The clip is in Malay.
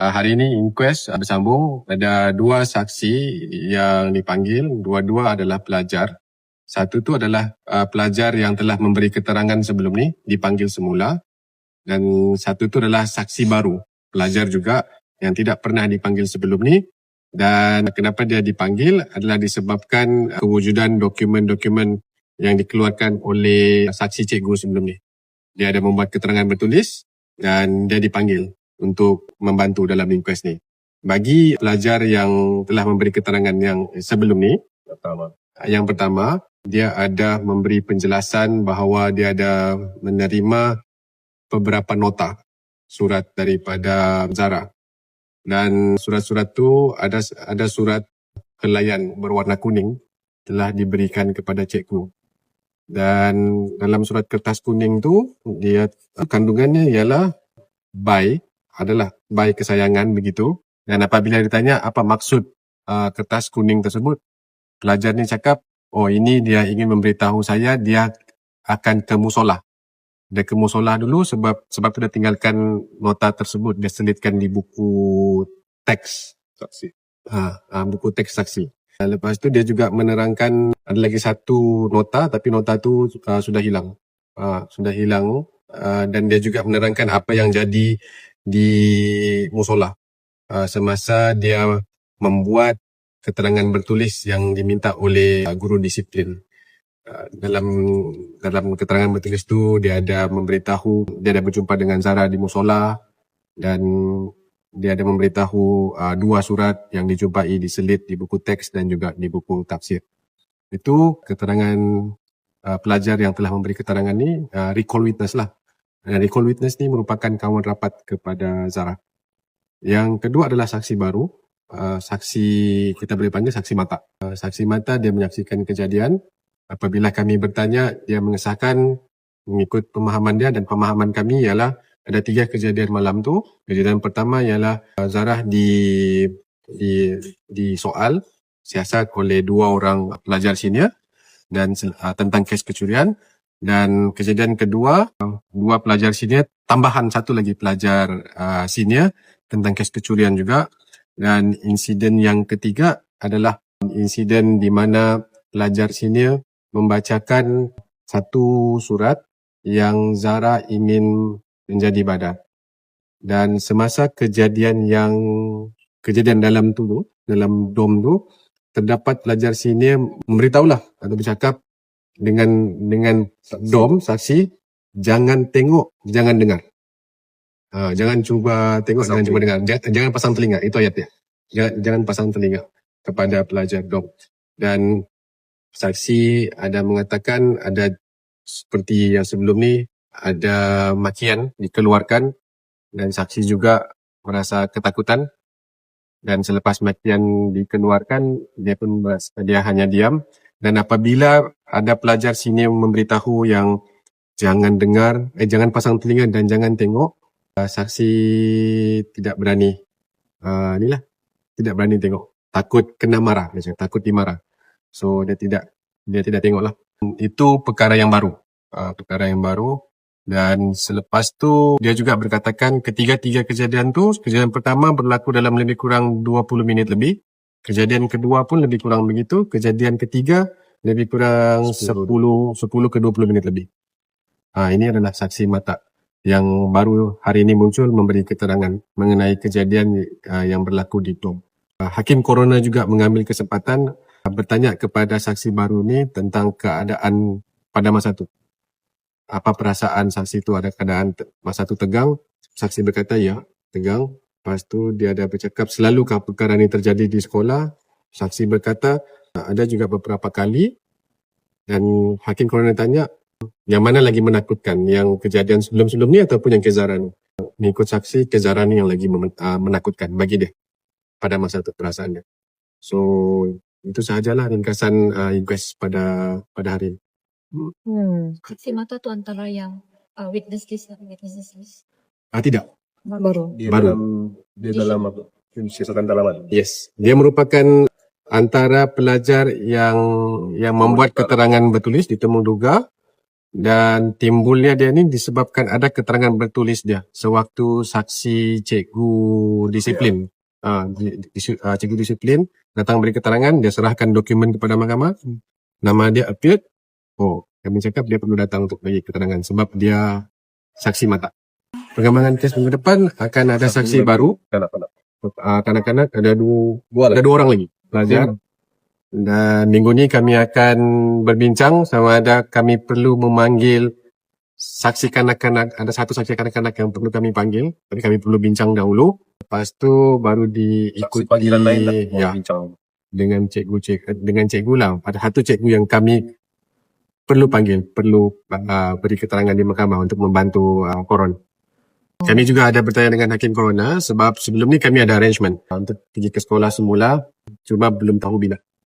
Hari ini inquest bersambung. Ada dua saksi yang dipanggil. Dua-dua adalah pelajar. Satu tu adalah pelajar yang telah memberi keterangan sebelum ni, dipanggil semula. Dan satu tu adalah saksi baru, pelajar juga yang tidak pernah dipanggil sebelum ni. Dan kenapa dia dipanggil adalah disebabkan kewujudan dokumen-dokumen yang dikeluarkan oleh saksi cikgu sebelum ni. Dia ada membuat keterangan bertulis dan dia dipanggil untuk membantu dalam inquest ni. Bagi pelajar yang telah memberi keterangan yang sebelum ni, yang pertama, dia ada memberi penjelasan bahawa dia ada menerima beberapa nota surat daripada Zara. Dan surat-surat tu ada surat helaian berwarna kuning telah diberikan kepada cikgu. Dan dalam surat kertas kuning tu, dia kandungannya ialah adalah by kesayangan begitu. Dan apabila ditanya apa maksud kertas kuning tersebut, pelajar ni cakap, oh ini dia ingin memberitahu saya dia akan ke musolah. Dia ke musolah dulu sebab tu dia tinggalkan nota tersebut, dia selitkan di buku teks saksi. Buku teks saksi. Lepas tu dia juga menerangkan ada lagi satu nota tapi nota tu sudah hilang. Dan dia juga menerangkan apa yang jadi di musolah semasa dia membuat keterangan bertulis yang diminta oleh guru disiplin. Dalam keterangan bertulis tu dia ada memberitahu dia ada berjumpa dengan Zara di musolah dan dia ada memberitahu dua surat yang dijumpai diselit di buku teks dan juga di buku tafsir. Itu keterangan pelajar yang telah memberi keterangan ni, recall witness lah. Recall witness ni merupakan kawan rapat kepada Zara. Yang kedua adalah saksi baru. Saksi kita boleh panggil saksi mata. Saksi mata dia menyaksikan kejadian. Apabila kami bertanya, dia mengesahkan mengikut pemahaman dia dan pemahaman kami ialah ada 3 kejadian malam tu. Kejadian pertama ialah Zara di soal siasat oleh 2 orang pelajar senior dan tentang kes kecurian. Dan kejadian kedua, 2 pelajar senior tambahan 1 lagi pelajar senior tentang kes kecurian juga. Dan insiden yang ketiga adalah insiden di mana pelajar senior membacakan satu surat yang Zara ingin menjadi badar. Dan semasa kejadian dalam dalam dom tu, terdapat pelajar senior memberitahulah atau bercakap dengan dom saksi, jangan tengok, jangan dengar. Jangan cuba tengok, jangan cuba dengar. Jangan pasang telinga, itu ayatnya. Jangan pasang telinga kepada pelajar dom. Dan saksi ada mengatakan ada seperti yang sebelum ni, ada makian dikeluarkan dan saksi juga merasa ketakutan. Dan selepas makian dikeluarkan, dia hanya diam. Dan apabila ada pelajar senior memberitahu yang jangan dengar, jangan pasang telinga dan jangan tengok, saksi tidak berani. Tidak berani tengok. Takut kena marah, takut dimarah. So dia tidak tengoklah. Itu perkara yang baru. Dan selepas tu dia juga berkatakan ketiga-tiga kejadian tu, kejadian pertama berlaku dalam lebih kurang 20 minit lebih. Kejadian kedua pun lebih kurang begitu. Kejadian ketiga lebih kurang 10 ke 20 minit lebih. Ini adalah saksi mata yang baru hari ini muncul memberi keterangan mengenai kejadian yang berlaku di dom. Hakim Coroner juga mengambil kesempatan bertanya kepada saksi baru ni tentang keadaan pada masa tu. Apa perasaan saksi tu, ada keadaan masa tu tegang? Saksi berkata ya, tegang. Lepas tu dia ada bercakap, selalukah perkara ni terjadi di sekolah? Saksi berkata, ada juga beberapa kali. Dan Hakim Coroner tanya, yang mana lagi menakutkan? Yang kejadian sebelum-sebelum ni ataupun yang Zara ni? Mengikut saksi, Zara ni yang lagi menakutkan bagi dia pada masa tu perasaan dia. So itu sahajalah ringkasan inquest pada hari ini. Saksi mata tu antara yang witness list. Tidak. Baru. Dia dalam apa? Siasatan dalaman. Yes, dia merupakan antara pelajar yang membuat keterangan bertulis di temu duga Dan timbulnya dia ni disebabkan ada keterangan bertulis dia sewaktu saksi cikgu disiplin. Cikgu disiplin datang beri keterangan, dia serahkan dokumen kepada mahkamah. Nama dia appeared. Oh, kami cakap dia perlu datang untuk bagi keterangan sebab dia saksi mata. Perkembangan kes minggu depan akan ada saksi baru. Kanak-kanak ada dua orang lagi pelajar. Dan minggu ni kami akan berbincang sama ada kami perlu memanggil saksi kanak-kanak. Ada satu saksi kanak-kanak yang perlu kami panggil. Tapi kami perlu bincang dahulu. Lepas tu baru diikuti panggilan lain lah. ya, Bincang. dengan cikgu lah. Ada satu cikgu yang kami perlu panggil, perlu beri keterangan di mahkamah untuk membantu koron. Kami juga ada bertanya dengan Hakim Corona sebab sebelum ni kami ada arrangement untuk pergi ke sekolah semula, cuma belum tahu bila.